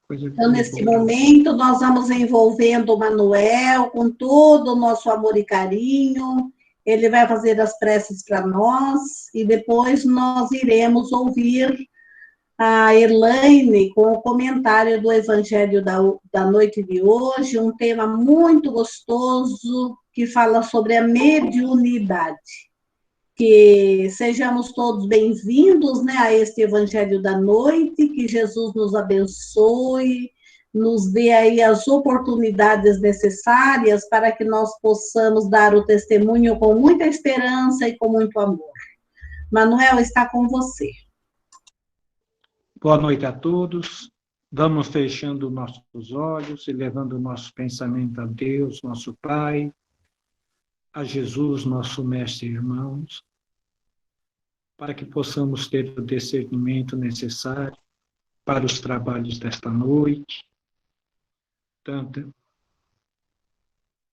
Coisa Então, nesse boa. momento, nós vamos envolvendo o Manuel com todo o nosso amor e carinho. Ele vai fazer as preces para nós e depois nós iremos ouvir a Elaine com o comentário do Evangelho da noite de hoje, um tema muito gostoso que fala sobre a mediunidade. Que sejamos todos bem-vindos, né, a este Evangelho da noite, que Jesus nos abençoe, nos dê aí as oportunidades necessárias para que nós possamos dar o testemunho com muita esperança e com muito amor. Manuel, está com você. Boa noite a todos. Vamos fechando nossos olhos e levando o nosso pensamento a Deus, nosso Pai, a Jesus, nosso Mestre e irmãos, para que possamos ter o discernimento necessário para os trabalhos desta noite, tanto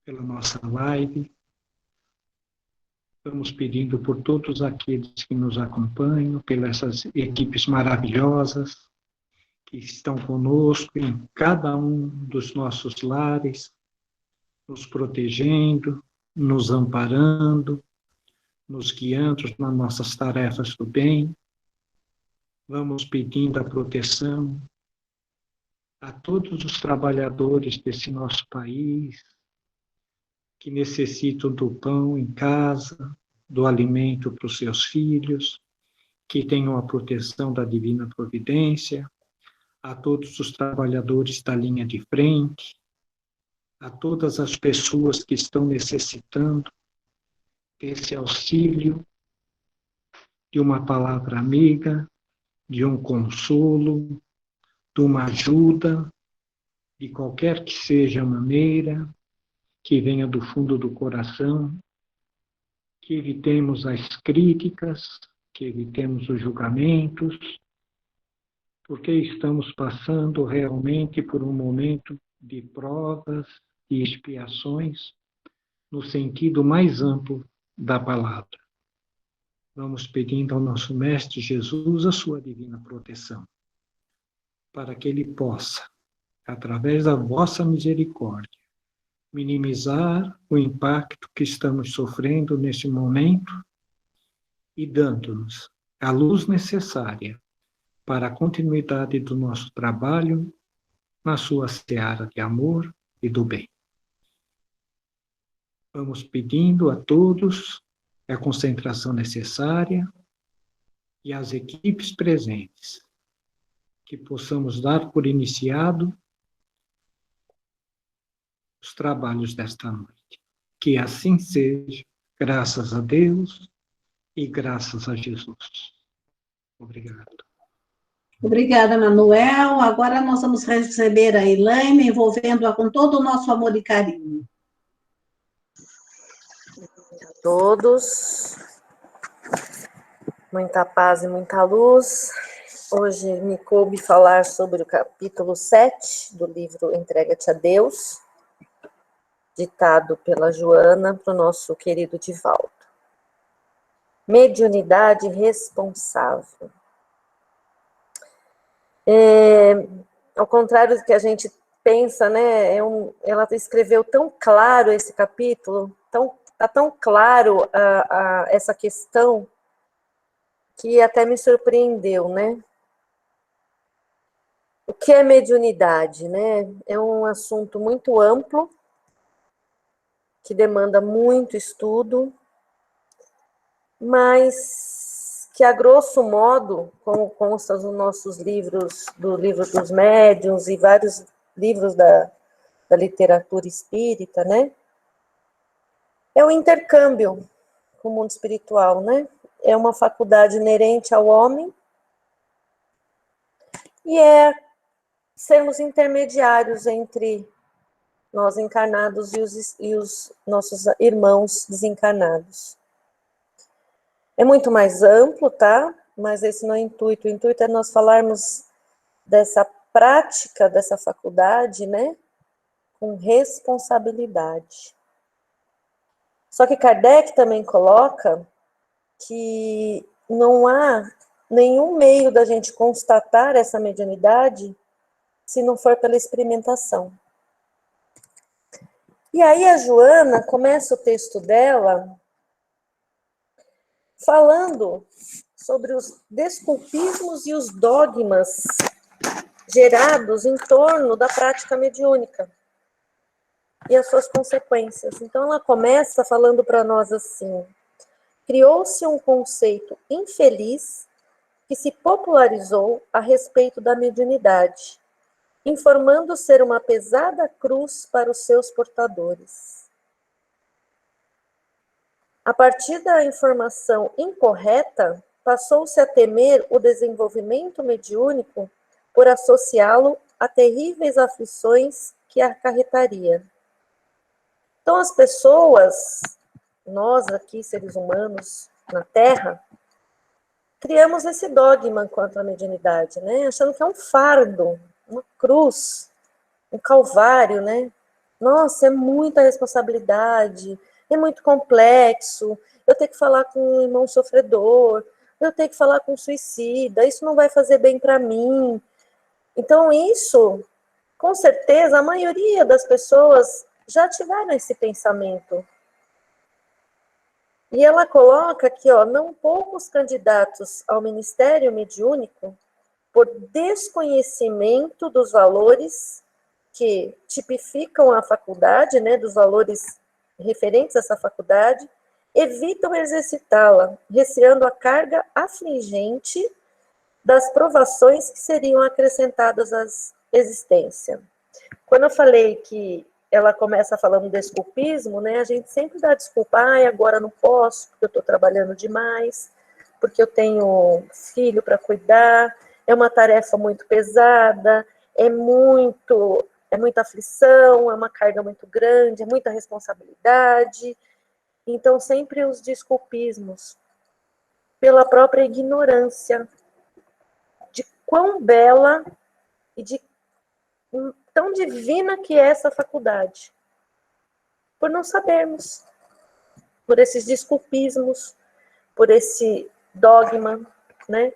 pela nossa live. Estamos pedindo por todos aqueles que nos acompanham, pelas equipes maravilhosas que estão conosco em cada um dos nossos lares, nos protegendo, nos amparando, nos guiando nas nossas tarefas do bem. Vamos pedindo a proteção a todos os trabalhadores desse nosso país, que necessitam do pão em casa, do alimento para os seus filhos, que tenham a proteção da divina providência, a todos os trabalhadores da linha de frente, a todas as pessoas que estão necessitando desse auxílio, de uma palavra amiga, de um consolo, de uma ajuda, de qualquer que seja a maneira, que venha do fundo do coração, que evitemos as críticas, que evitemos os julgamentos, porque estamos passando realmente por um momento de provas e expiações, no sentido mais amplo da palavra. Vamos pedindo ao nosso Mestre Jesus a sua divina proteção, para que Ele possa, através da vossa misericórdia, minimizar o impacto que estamos sofrendo neste momento e dando-nos a luz necessária para a continuidade do nosso trabalho na sua seara de amor e do bem. Vamos pedindo a todos a concentração necessária e às equipes presentes que possamos dar por iniciado os trabalhos desta noite. Que assim seja, graças a Deus e graças a Jesus. Obrigado. Obrigada, Manuel. Agora nós vamos receber a Elaine, envolvendo-a com todo o nosso amor e carinho. A todos, muita paz e muita luz. Hoje me coube falar sobre o capítulo 7 do livro Entrega-te a Deus, ditado pela Joana para o nosso querido Divaldo. Mediunidade responsável. Ao contrário do que a gente pensa, né? Ela escreveu tão claro esse capítulo, está tão claro essa questão, que até me surpreendeu, né? O que é mediunidade, né? É um assunto muito amplo, que demanda muito estudo, mas que, a grosso modo, como consta nos nossos livros, do livro dos médiuns e vários livros da literatura espírita, né? É o intercâmbio com o mundo espiritual, né? É uma faculdade inerente ao homem e é sermos intermediários entre nós encarnados e os nossos irmãos desencarnados. É muito mais amplo, tá? Mas esse não é o intuito. O intuito é nós falarmos dessa prática, dessa faculdade, né? Com responsabilidade. Só que Kardec também coloca que não há nenhum meio da gente constatar essa mediunidade se não for pela experimentação. E aí a Joana começa o texto dela falando sobre os desculpismos e os dogmas gerados em torno da prática mediúnica e as suas consequências. Então ela começa falando para nós assim: criou-se um conceito infeliz que se popularizou a respeito da mediunidade, informando ser uma pesada cruz para os seus portadores. A partir da informação incorreta, passou-se a temer o desenvolvimento mediúnico por associá-lo a terríveis aflições que acarretaria. Então, as pessoas, nós aqui, seres humanos, na Terra, criamos esse dogma quanto à mediunidade, né? Achando que é um fardo, uma cruz, um calvário, né? Nossa, é muita responsabilidade, é muito complexo, eu tenho que falar com um irmão sofredor, eu tenho que falar com um suicida, isso não vai fazer bem para mim. Então, isso, com certeza, a maioria das pessoas já tiveram esse pensamento. E ela coloca aqui, ó, não poucos candidatos ao ministério mediúnico, por desconhecimento dos valores que tipificam a faculdade, né, dos valores referentes a essa faculdade, evitam exercitá-la, receando a carga afligente das provações que seriam acrescentadas à existência. Quando eu falei que ela começa falando do desculpismo, né, a gente sempre dá desculpa, agora não posso, porque eu estou trabalhando demais, porque eu tenho filho para cuidar, é uma tarefa muito pesada, é muita aflição, é uma carga muito grande, é muita responsabilidade. Então, sempre os desculpismos pela própria ignorância de quão bela e de tão divina que é essa faculdade. Por não sabermos, por esses desculpismos, por esse dogma, né?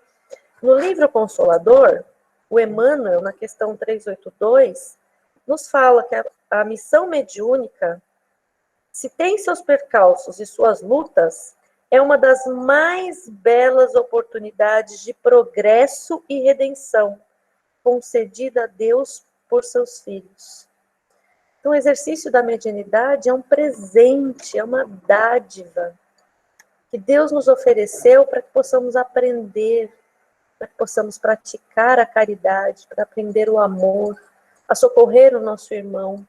No livro Consolador, o Emmanuel, na questão 382, nos fala que a missão mediúnica, se tem seus percalços e suas lutas, é uma das mais belas oportunidades de progresso e redenção concedida a Deus por seus filhos. Então, o exercício da mediunidade é um presente, é uma dádiva que Deus nos ofereceu para que possamos aprender, para que possamos praticar a caridade, para aprender o amor, a socorrer o nosso irmão.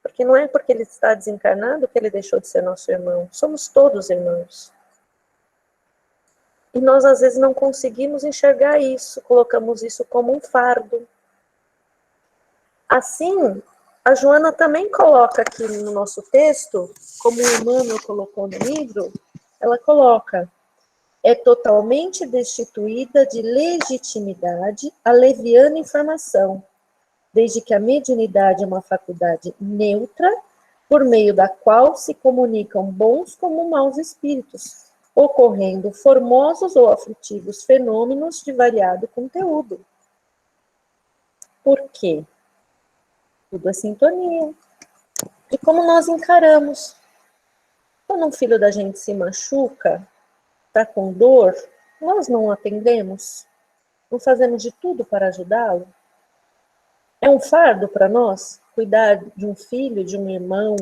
Porque não é porque ele está desencarnado que ele deixou de ser nosso irmão. Somos todos irmãos. E nós, às vezes, não conseguimos enxergar isso, colocamos isso como um fardo. Assim, a Joana também coloca aqui no nosso texto, como o Emmanuel colocou no livro, ela coloca: é totalmente destituída de legitimidade a leviana informação, desde que a mediunidade é uma faculdade neutra, por meio da qual se comunicam bons como maus espíritos, ocorrendo formosos ou aflitivos fenômenos de variado conteúdo. Por quê? Tudo é sintonia. E como nós encaramos? Quando um filho da gente se machuca, está com dor, nós não atendemos? Não fazemos de tudo para ajudá-lo? É um fardo para nós cuidar de um filho, de um irmão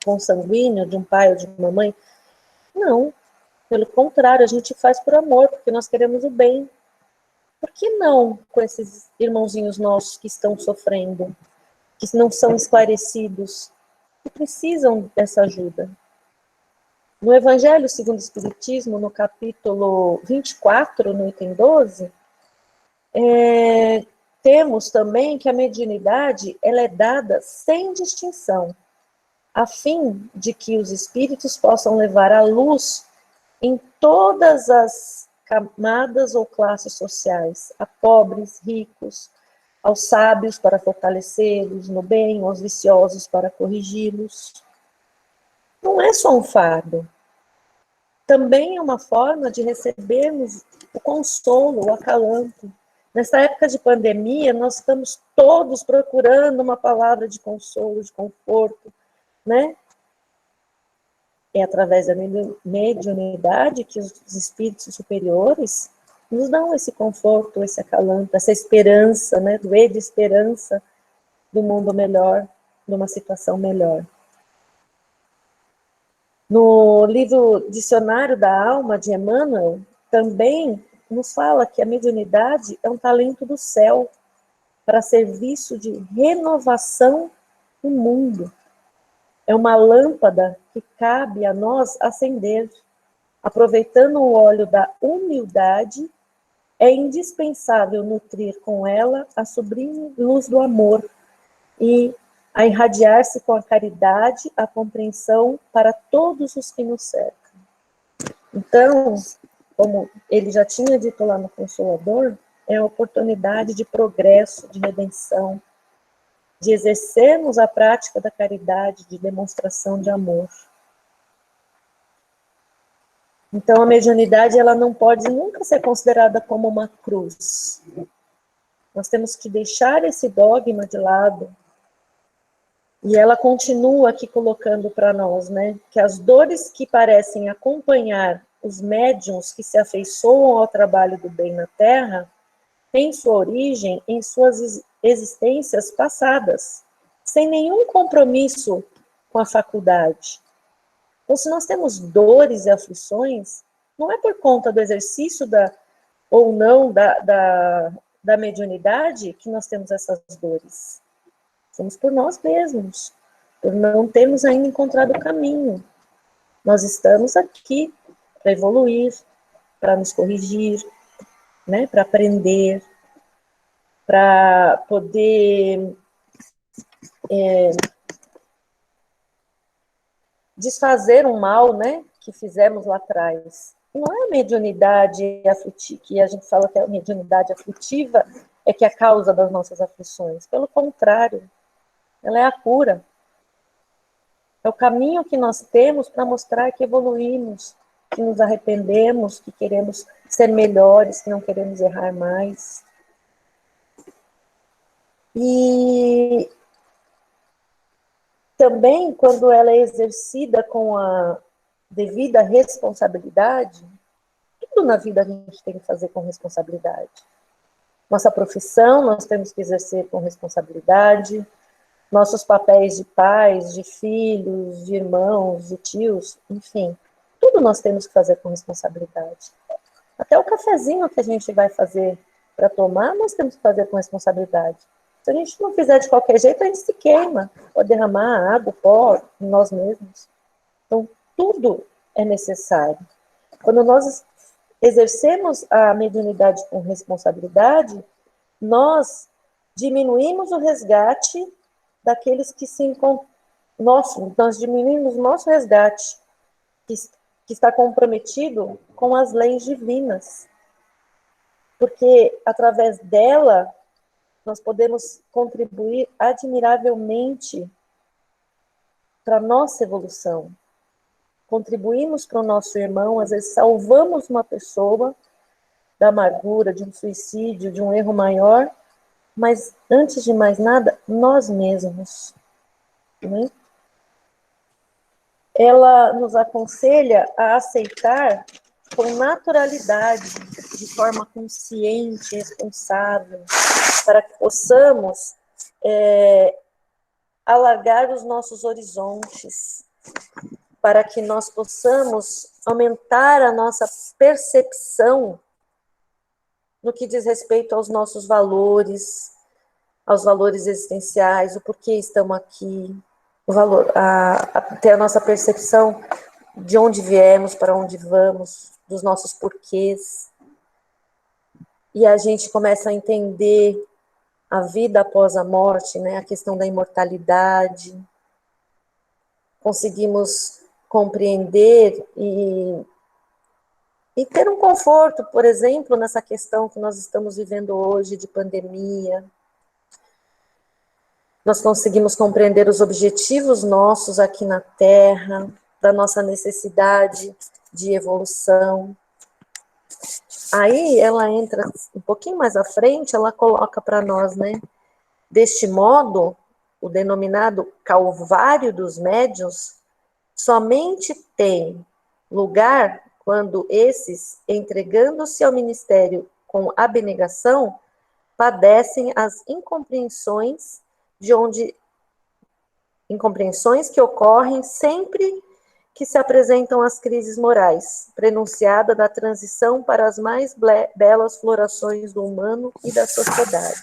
consanguíneo, de um pai ou de uma mãe? Não. Pelo contrário, a gente faz por amor, porque nós queremos o bem. Por que não com esses irmãozinhos nossos que estão sofrendo, que não são esclarecidos, que precisam dessa ajuda? No Evangelho segundo o Espiritismo, no capítulo 24, no item 12, temos também que a mediunidade ela é dada sem distinção, a fim de que os espíritos possam levar a luz em todas as camadas ou classes sociais, a pobres, ricos, aos sábios para fortalecê-los no bem, aos viciosos para corrigi-los. Não é só um fardo. Também é uma forma de recebermos o consolo, o acalanto, Nessa época de pandemia, nós estamos todos procurando uma palavra de consolo, de conforto, né? É através da mediunidade que os espíritos superiores nos dão esse conforto, esse acalanto, essa esperança, né? Doer de esperança do mundo melhor, de uma situação melhor. No livro Dicionário da Alma, de Emmanuel, também nos fala que a mediunidade é um talento do céu para serviço de renovação do mundo. É uma lâmpada que cabe a nós acender. Aproveitando o óleo da humildade, é indispensável nutrir com ela a sublime luz do amor e a irradiar-se com a caridade, a compreensão para todos os que nos cercam. Então, como ele já tinha dito lá no Consolador, é a oportunidade de progresso, de redenção, de exercermos a prática da caridade, de demonstração de amor. Então, a mediunidade, ela não pode nunca ser considerada como uma cruz. Nós temos que deixar esse dogma de lado. E ela continua aqui colocando para nós, né, que as dores que parecem acompanhar os médiuns que se afeiçoam ao trabalho do bem na Terra têm sua origem em suas existências passadas, sem nenhum compromisso com a faculdade. Então, se nós temos dores e aflições, não é por conta do exercício ou não da mediunidade que nós temos essas dores. Somos por nós mesmos, por não termos ainda encontrado o caminho. Nós estamos aqui para evoluir, para nos corrigir, né, para aprender, para poder desfazer um mal, né, que fizemos lá atrás. Não é a mediunidade aflitiva, que a gente fala que a mediunidade aflitiva é que é a causa das nossas aflições. Pelo contrário, ela é a cura. É o caminho que nós temos para mostrar que evoluímos, que nos arrependemos, que queremos ser melhores, que não queremos errar mais. E também, quando ela é exercida com a devida responsabilidade, tudo na vida a gente tem que fazer com responsabilidade. Nossa profissão nós temos que exercer com responsabilidade, nossos papéis de pais, de filhos, de irmãos, de tios, enfim, tudo nós temos que fazer com responsabilidade. Até o cafezinho que a gente vai fazer para tomar, nós temos que fazer com responsabilidade. Se a gente não fizer de qualquer jeito, a gente se queima, pode derramar água, pó em nós mesmos. Então, tudo é necessário. Quando nós exercemos a mediunidade com responsabilidade, nós diminuímos o resgate daqueles que se encontram. Nós diminuímos o nosso resgate, que está comprometido com as leis divinas. Porque, através dela, nós podemos contribuir admiravelmente para a nossa evolução. Contribuímos para o nosso irmão, às vezes salvamos uma pessoa da amargura, de um suicídio, de um erro maior, mas, antes de mais nada, nós mesmos. Né? Ela nos aconselha a aceitar com naturalidade, de forma consciente, responsável, para que possamos alargar os nossos horizontes, para que nós possamos aumentar a nossa percepção no que diz respeito aos nossos valores, aos valores existenciais, o porquê estamos aqui, o valor, ter a nossa percepção de onde viemos, para onde vamos, dos nossos porquês. E a gente começa a entender a vida após a morte, né, a questão da imortalidade. Conseguimos compreender e ter um conforto, por exemplo, nessa questão que nós estamos vivendo hoje de pandemia. Nós conseguimos compreender os objetivos nossos aqui na Terra, da nossa necessidade de evolução. Aí ela entra um pouquinho mais à frente, ela coloca para nós, né? Deste modo, o denominado Calvário dos Médiuns somente tem lugar quando esses, entregando-se ao ministério com abnegação, padecem as incompreensões incompreensões que ocorrem sempre que se apresentam as crises morais, prenunciada da transição para as mais belas florações do humano e da sociedade.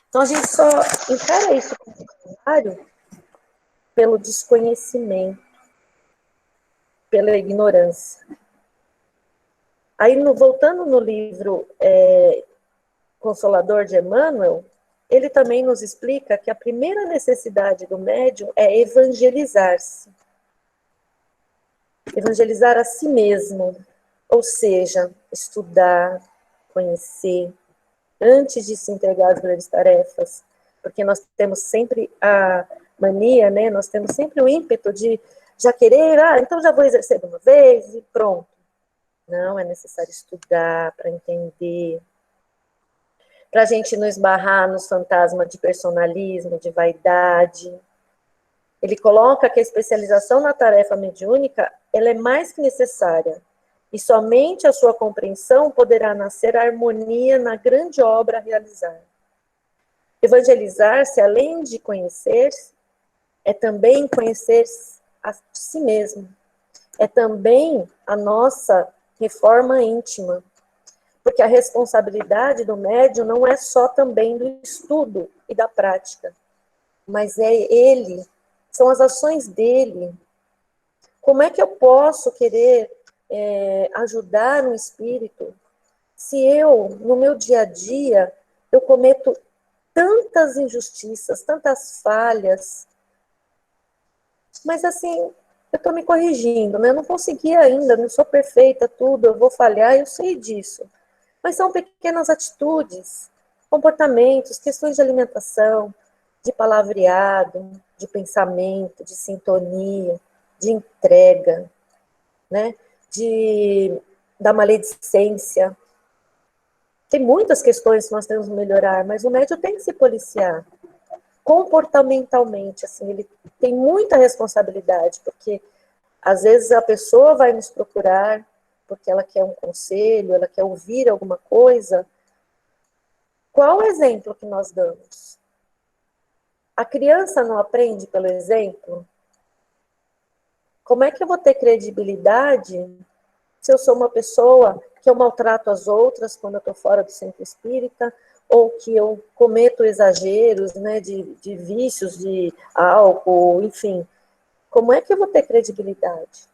Então, a gente só encara isso como necessário pelo desconhecimento, pela ignorância. Aí, voltando no livro Consolador de Emmanuel, ele também nos explica que a primeira necessidade do médium é evangelizar-se. Evangelizar a si mesmo, ou seja, estudar, conhecer, antes de se entregar às grandes tarefas, porque nós temos sempre a mania, né? Nós temos sempre o ímpeto de já querer, então já vou exercer de uma vez e pronto. Não, é necessário estudar para entender, para a gente não esbarrar nos fantasmas de personalismo, de vaidade. Ele coloca que a especialização na tarefa mediúnica, ela é mais que necessária, e somente a sua compreensão poderá nascer a harmonia na grande obra a realizar. Evangelizar-se, além de conhecer-se, é também conhecer a si mesmo. É também a nossa reforma íntima. Porque a responsabilidade do médium não é só também do estudo e da prática, mas é ele, são as ações dele. Como é que eu posso querer ajudar um espírito se eu, no meu dia a dia, eu cometo tantas injustiças, tantas falhas, mas assim, eu estou me corrigindo, né? Eu não consegui ainda, não sou perfeita, tudo, eu vou falhar, eu sei disso. Mas são pequenas atitudes, comportamentos, questões de alimentação, de palavreado, de pensamento, de sintonia, de entrega, né? Da maledicência. Tem muitas questões que nós temos que melhorar, mas o médium tem que se policiar comportamentalmente, assim, ele tem muita responsabilidade, porque às vezes a pessoa vai nos procurar porque ela quer um conselho, ela quer ouvir alguma coisa. Qual o exemplo que nós damos? A criança não aprende pelo exemplo? Como é que eu vou ter credibilidade se eu sou uma pessoa que eu maltrato as outras quando eu estou fora do centro espírita, ou que eu cometo exageros, né, de vícios, de álcool, enfim? Como é que eu vou ter credibilidade?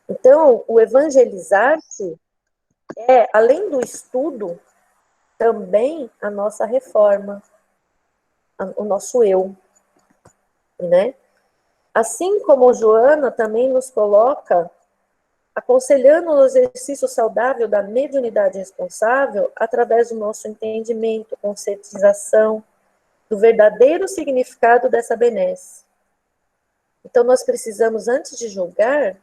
Então, o evangelizar-se é, além do estudo, também a nossa reforma, o nosso eu, né? Assim como Joana também nos coloca aconselhando o exercício saudável da mediunidade responsável através do nosso entendimento, conscientização do verdadeiro significado dessa benesse. Então, nós precisamos, antes de julgar,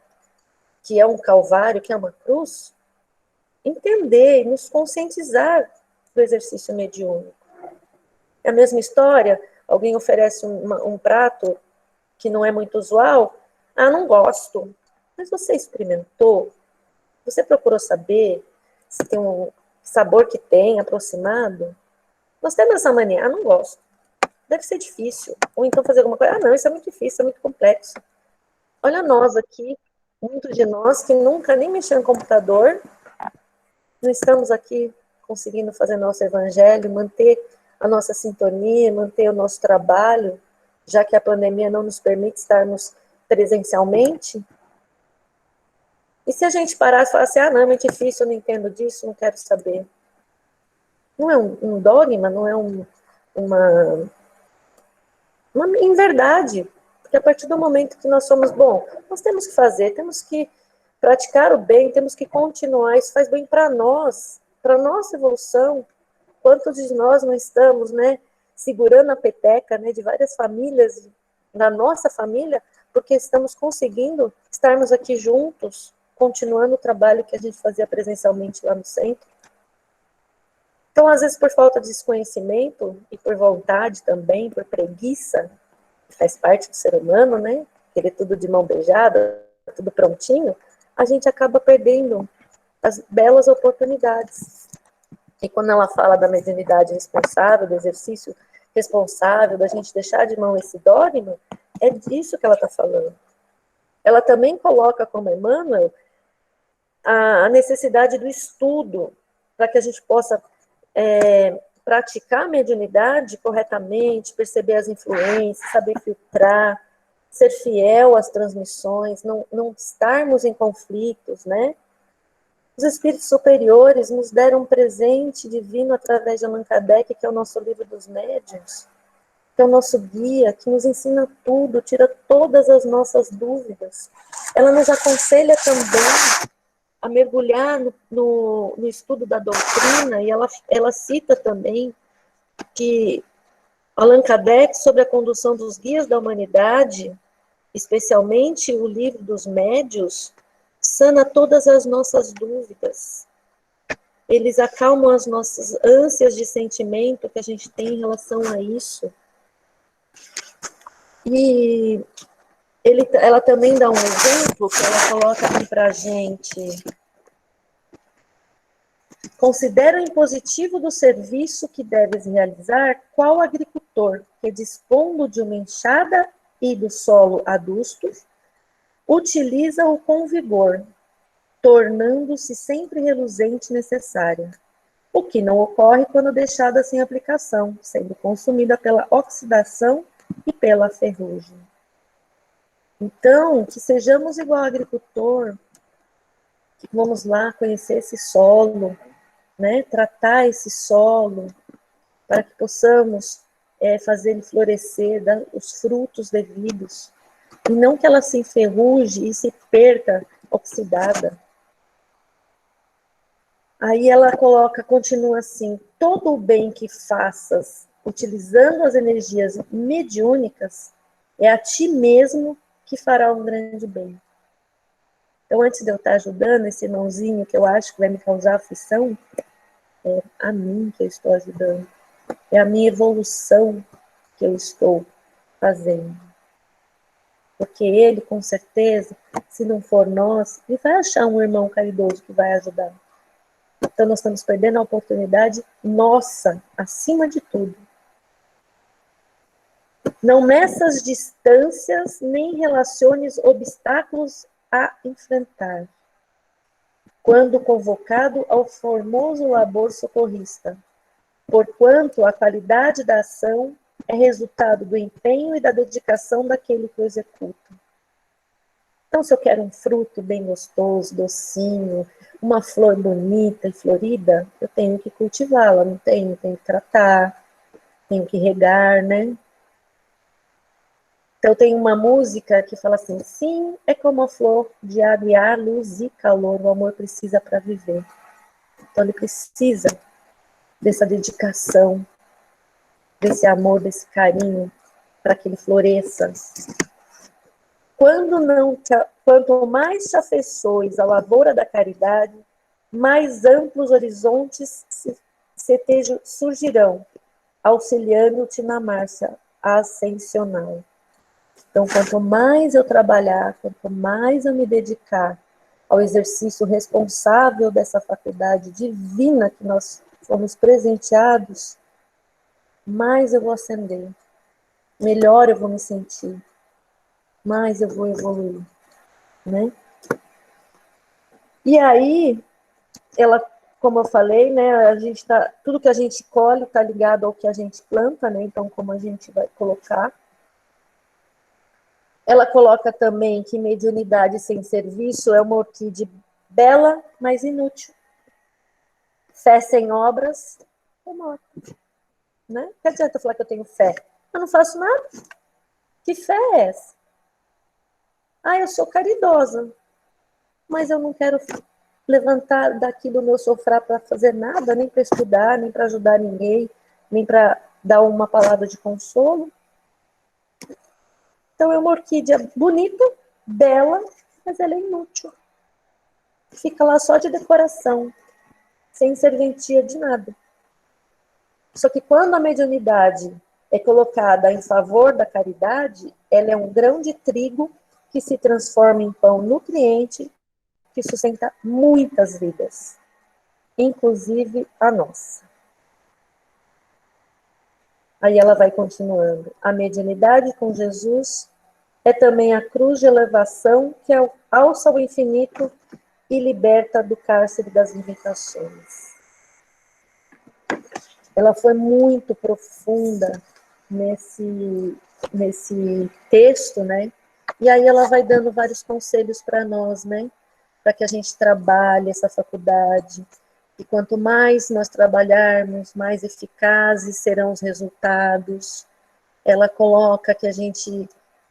que é um calvário, que é uma cruz, entender e nos conscientizar do exercício mediúnico. É a mesma história, alguém oferece um prato que não é muito usual, não gosto. Mas você experimentou? Você procurou saber se tem um sabor que tem, aproximado? Nós temos essa mania, não gosto. Deve ser difícil. Ou então fazer alguma coisa, não, isso é muito difícil, é muito complexo. Olha nós aqui, muitos de nós que nunca nem mexeram no computador, não estamos aqui conseguindo fazer nosso evangelho, manter a nossa sintonia, manter o nosso trabalho, já que a pandemia não nos permite estarmos presencialmente. E se a gente parasse e falasse, não, é muito difícil, eu não entendo disso, não quero saber. Não é um dogma, não é uma inverdade. Porque a partir do momento que nós somos, nós temos que fazer, temos que praticar o bem, temos que continuar, isso faz bem para nós, para a nossa evolução. Quantos de nós não estamos, né, segurando a peteca, né, de várias famílias, da nossa família, porque estamos conseguindo estarmos aqui juntos, continuando o trabalho que a gente fazia presencialmente lá no centro. Então, às vezes, por falta de desconhecimento e por vontade também, por preguiça, que faz parte do ser humano, né? Querer tudo de mão beijada, tudo prontinho, a gente acaba perdendo as belas oportunidades. E quando ela fala da mediunidade responsável, do exercício responsável, da gente deixar de mão esse dogma, é disso que ela está falando. Ela também coloca, como Emmanuel, a necessidade do estudo, para que a gente possa praticar a mediunidade corretamente, perceber as influências, saber filtrar, ser fiel às transmissões, não estarmos em conflitos, né? Os espíritos superiores nos deram um presente divino através de Allan Kardec, que é o nosso livro dos médiuns, que é o nosso guia, que nos ensina tudo, tira todas as nossas dúvidas. Ela nos aconselha também a mergulhar no estudo da doutrina, e ela cita também que Allan Kardec, sobre a condução dos guias da humanidade, especialmente o livro dos médiuns, sana todas as nossas dúvidas. Eles acalmam as nossas ânsias de sentimento que a gente tem em relação a isso. E ela também dá um exemplo que ela coloca aqui para a gente. Considera o impositivo do serviço que deves realizar qual agricultor que, dispondo de uma enxada e do solo adusto, utiliza-o com vigor, tornando-se sempre reluzente e necessária, o que não ocorre quando deixada sem aplicação, sendo consumida pela oxidação e pela ferrugem. Então, que sejamos igual ao agricultor, que vamos lá conhecer esse solo, né, tratar esse solo, para que possamos fazer ele florescer, dar os frutos devidos, e não que ela se enferruje e se perca oxidada. Aí ela continua assim: todo o bem que faças, utilizando as energias mediúnicas, é a ti mesmo que fará um grande bem. Então, antes de eu estar ajudando esse irmãozinho que eu acho que vai me causar aflição, é a mim que eu estou ajudando. É a minha evolução que eu estou fazendo. Porque ele, com certeza, se não for nós, ele vai achar um irmão caridoso que vai ajudar. Então, nós estamos perdendo a oportunidade nossa, acima de tudo. Não meças distâncias, nem relaciones obstáculos a enfrentar, quando convocado ao formoso labor socorrista, porquanto a qualidade da ação é resultado do empenho e da dedicação daquele que o executa. Então, se eu quero um fruto bem gostoso, docinho, uma flor bonita e florida, eu tenho que cultivá-la, não tenho? Tenho que tratar, tenho que regar, né? Então, tem uma música que fala assim: sim, é como a flor de água e ar, luz e calor, o amor precisa para viver. Então, ele precisa dessa dedicação, desse amor, desse carinho, para que ele floresça. Quanto mais te afeiçoes à lavoura da caridade, mais amplos horizontes surgirão, auxiliando-te na marcha ascensional. Então, quanto mais eu trabalhar, quanto mais eu me dedicar ao exercício responsável dessa faculdade divina que nós fomos presenteados, mais eu vou ascender, melhor eu vou me sentir, mais eu vou evoluir, né? E aí, ela, como eu falei, né, tudo que a gente colhe está ligado ao que a gente planta, né? Então, como a gente vai colocar. Ela coloca também que mediunidade sem serviço é uma orquídea bela, mas inútil. Fé sem obras é morta. Né? Não adianta eu falar que eu tenho fé. Eu não faço nada. Que fé é essa? Ah, eu sou caridosa, mas eu não quero levantar daqui do meu sofá para fazer nada, nem para estudar, nem para ajudar ninguém, nem para dar uma palavra de consolo. Então, é uma orquídea bonita, bela, mas ela é inútil. fica lá só de decoração, sem serventia de nada. Só que quando a mediunidade é colocada em favor da caridade, ela é um grão de trigo que se transforma em pão nutriente que sustenta muitas vidas, inclusive a nossa. Aí ela vai continuando. A mediunidade com Jesus é também a cruz de elevação que alça ao infinito e liberta do cárcere das limitações. Ela foi muito profunda nesse texto, né? E aí ela vai dando vários conselhos para nós, né? Para que a gente trabalhe essa faculdade. E quanto mais nós trabalharmos, mais eficazes serão os resultados. Ela coloca que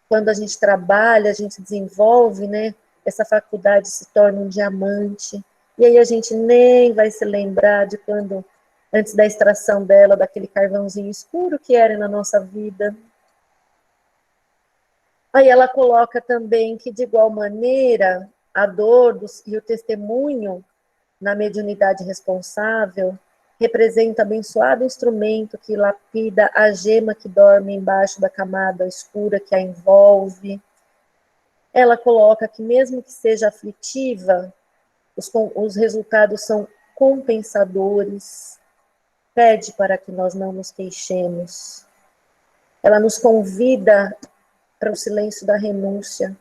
quando a gente trabalha, a gente desenvolve, né? Essa faculdade se torna um diamante. E aí a gente nem vai se lembrar de quando, antes da extração dela, daquele carvãozinho escuro que era na nossa vida. Aí ela coloca também que, de igual maneira, a dor e o testemunho na mediunidade responsável representa abençoado instrumento que lapida a gema que dorme embaixo da camada escura que a envolve. Ela coloca que, mesmo que seja aflitiva, os resultados são compensadores. Pede para que nós não nos queixemos. Ela nos convida para o silêncio da renúncia,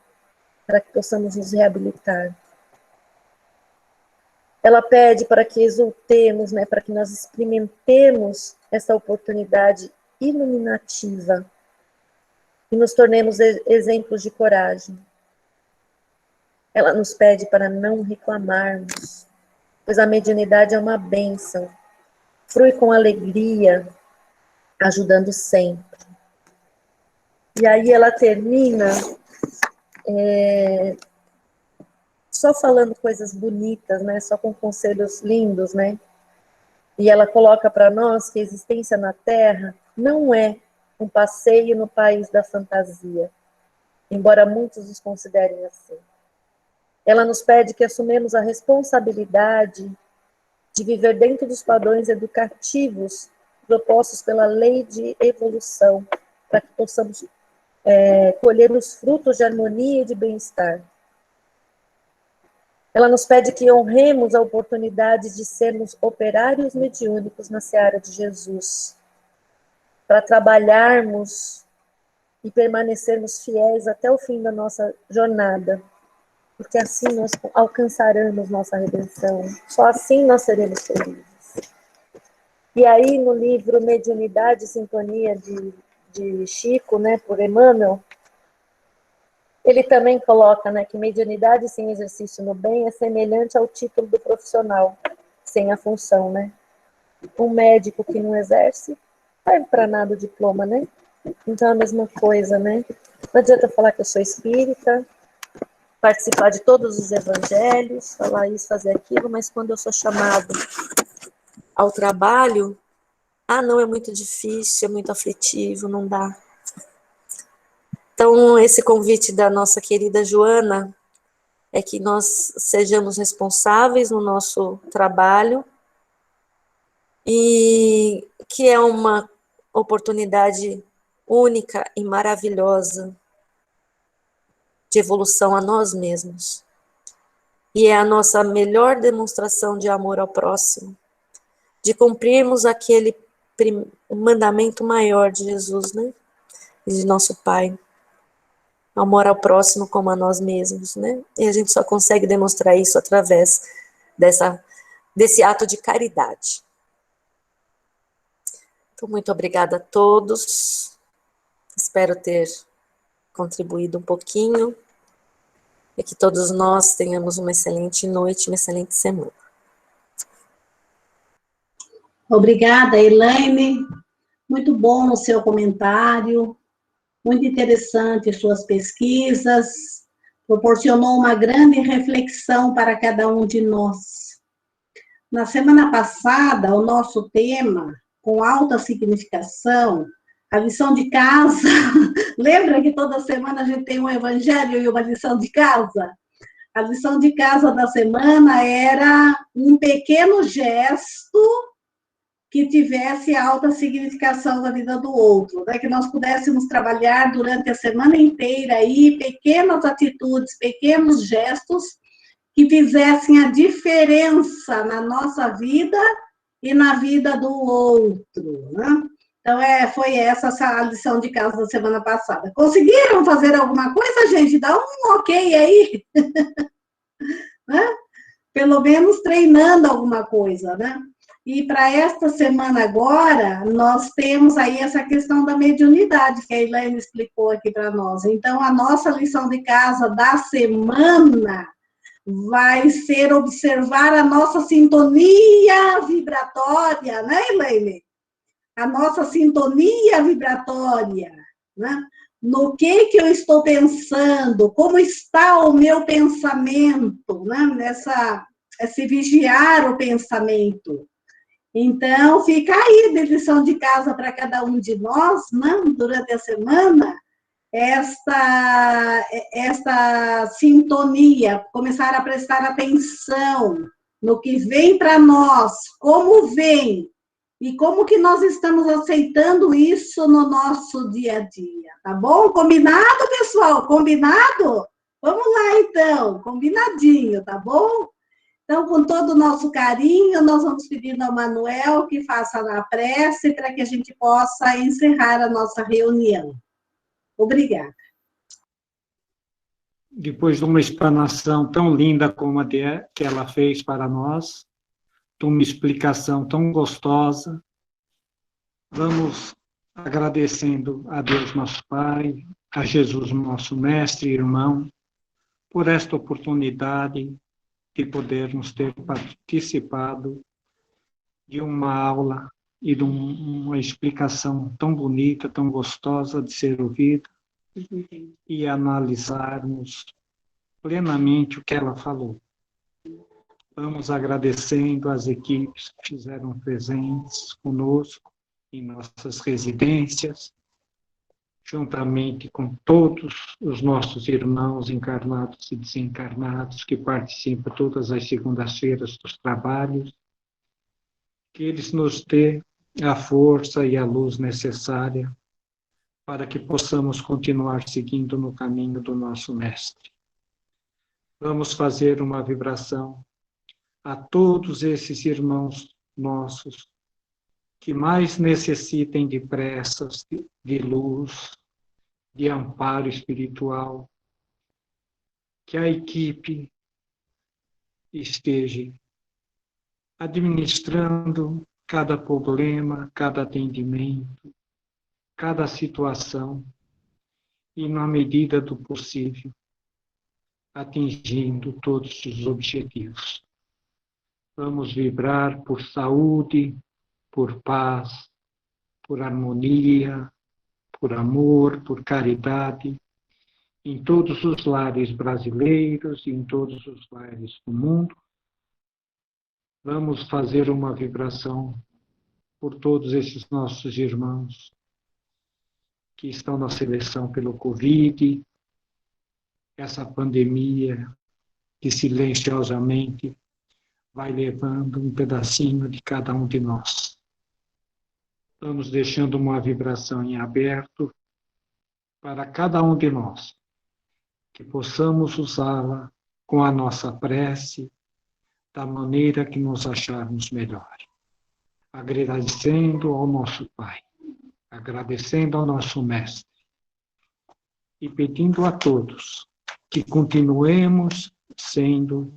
para que possamos nos reabilitar. Ela pede para que exultemos, né, para que nós experimentemos essa oportunidade iluminativa e nos tornemos exemplos de coragem. Ela nos pede para não reclamarmos, pois a mediunidade é uma bênção. Frui com alegria, ajudando sempre. E aí ela termina só falando coisas bonitas, né? Só com conselhos lindos, né? E ela coloca para nós que a existência na Terra não é um passeio no país da fantasia, embora muitos os considerem assim. Ela nos pede que assumamos a responsabilidade de viver dentro dos padrões educativos propostos pela lei de evolução, para que possamos colher os frutos de harmonia e de bem-estar. Ela nos pede que honremos a oportunidade de sermos operários mediúnicos na seara de Jesus, para trabalharmos e permanecermos fiéis até o fim da nossa jornada, porque assim nós alcançaremos nossa redenção, só assim nós seremos felizes. E aí no livro Mediunidade e Sintonia de Chico, né, por Emmanuel, ele também coloca, né, que mediunidade sem exercício no bem é semelhante ao título do profissional, sem a função, né? Um médico que não exerce, não serve para nada o diploma, né? Então é a mesma coisa, né? Não adianta falar que eu sou espírita, participar de todos os evangelhos, falar isso, fazer aquilo, mas quando eu sou chamado ao trabalho, não, é muito difícil, é muito aflitivo, não dá. Então, esse convite da nossa querida Joana é que nós sejamos responsáveis no nosso trabalho e que é uma oportunidade única e maravilhosa de evolução a nós mesmos. E é a nossa melhor demonstração de amor ao próximo, de cumprirmos aquele mandamento maior de Jesus, né? E de nosso Pai. Amor ao próximo como a nós mesmos, né? E a gente só consegue demonstrar isso através desse ato de caridade. Então, muito obrigada a todos. Espero ter contribuído um pouquinho e que todos nós tenhamos uma excelente noite, uma excelente semana. Obrigada, Elaine. Muito bom o seu comentário. Muito interessante suas pesquisas, proporcionou uma grande reflexão para cada um de nós. Na semana passada, o nosso tema, com alta significação, a lição de casa, lembra que toda semana a gente tem um evangelho e uma lição de casa? A lição de casa da semana era um pequeno gesto que tivesse alta significação na vida do outro, né? Que nós pudéssemos trabalhar durante a semana inteira aí pequenas atitudes, pequenos gestos que fizessem a diferença na nossa vida e na vida do outro, né? Então, foi essa a lição de casa da semana passada. Conseguiram fazer alguma coisa, gente? Dá um ok aí. Né? Pelo menos treinando alguma coisa, né? E para esta semana agora, nós temos aí essa questão da mediunidade, que a Elaine explicou aqui para nós. Então, a nossa lição de casa da semana vai ser observar a nossa sintonia vibratória, né, Elaine? A nossa sintonia vibratória, né? No que eu estou pensando, como está o meu pensamento, né? Esse vigiar o pensamento. Então, fica aí de lição de casa para cada um de nós, né? Durante a semana, esta sintonia, começar a prestar atenção no que vem para nós, como vem, e como que nós estamos aceitando isso no nosso dia a dia, tá bom? Combinado, pessoal? Combinado? Vamos lá, então, combinadinho, tá bom? Então, com todo o nosso carinho, nós vamos pedir ao Manuel que faça a prece para que a gente possa encerrar a nossa reunião. Obrigada. Depois de uma explanação tão linda como a que ela fez para nós, de uma explicação tão gostosa, vamos agradecendo a Deus nosso Pai, a Jesus nosso Mestre e Irmão, por esta oportunidade de podermos ter participado de uma aula e de uma explicação tão bonita, tão gostosa de ser ouvida, e analisarmos plenamente o que ela falou. Vamos agradecendo as equipes que fizeram presentes conosco em nossas residências, juntamente com todos os nossos irmãos encarnados e desencarnados que participam todas as segundas-feiras dos trabalhos, que eles nos dê a força e a luz necessária para que possamos continuar seguindo no caminho do nosso Mestre. Vamos fazer uma vibração a todos esses irmãos nossos que mais necessitem de preces, de luz, de amparo espiritual, que a equipe esteja administrando cada problema, cada atendimento, cada situação, e, na medida do possível, atingindo todos os objetivos. Vamos vibrar por saúde, por paz, por harmonia, por amor, por caridade, em todos os lares brasileiros e em todos os lares do mundo. Vamos fazer uma vibração por todos esses nossos irmãos que estão na seleção pelo Covid, essa pandemia que silenciosamente vai levando um pedacinho de cada um de nós. Vamos deixando uma vibração em aberto para cada um de nós, que possamos usá-la com a nossa prece, da maneira que nos acharmos melhor. Agradecendo ao nosso Pai, agradecendo ao nosso Mestre, e pedindo a todos que continuemos sendo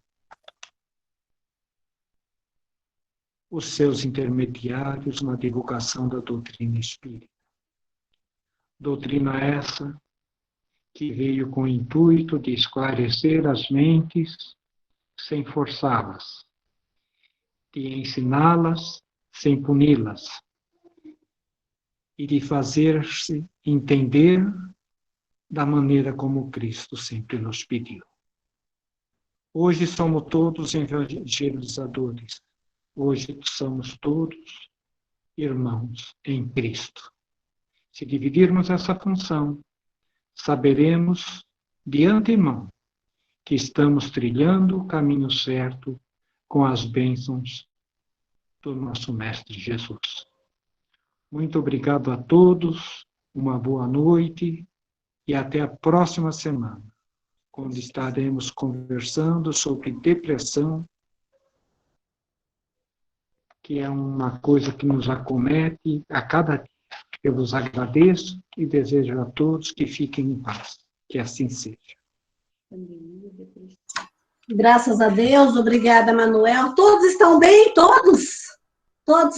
os seus intermediários na divulgação da doutrina espírita. Doutrina essa que veio com o intuito de esclarecer as mentes sem forçá-las, de ensiná-las sem puni-las, e de fazer-se entender da maneira como Cristo sempre nos pediu. Hoje somos todos evangelizadores. Hoje somos todos irmãos em Cristo. Se dividirmos essa função, saberemos de antemão que estamos trilhando o caminho certo com as bênçãos do nosso Mestre Jesus. Muito obrigado a todos, uma boa noite e até a próxima semana, quando estaremos conversando sobre depressão, que é uma coisa que nos acomete a cada dia. Eu vos agradeço e desejo a todos que fiquem em paz. Que assim seja. Graças a Deus, obrigada, Manuel. Todos estão bem? Todos? Todos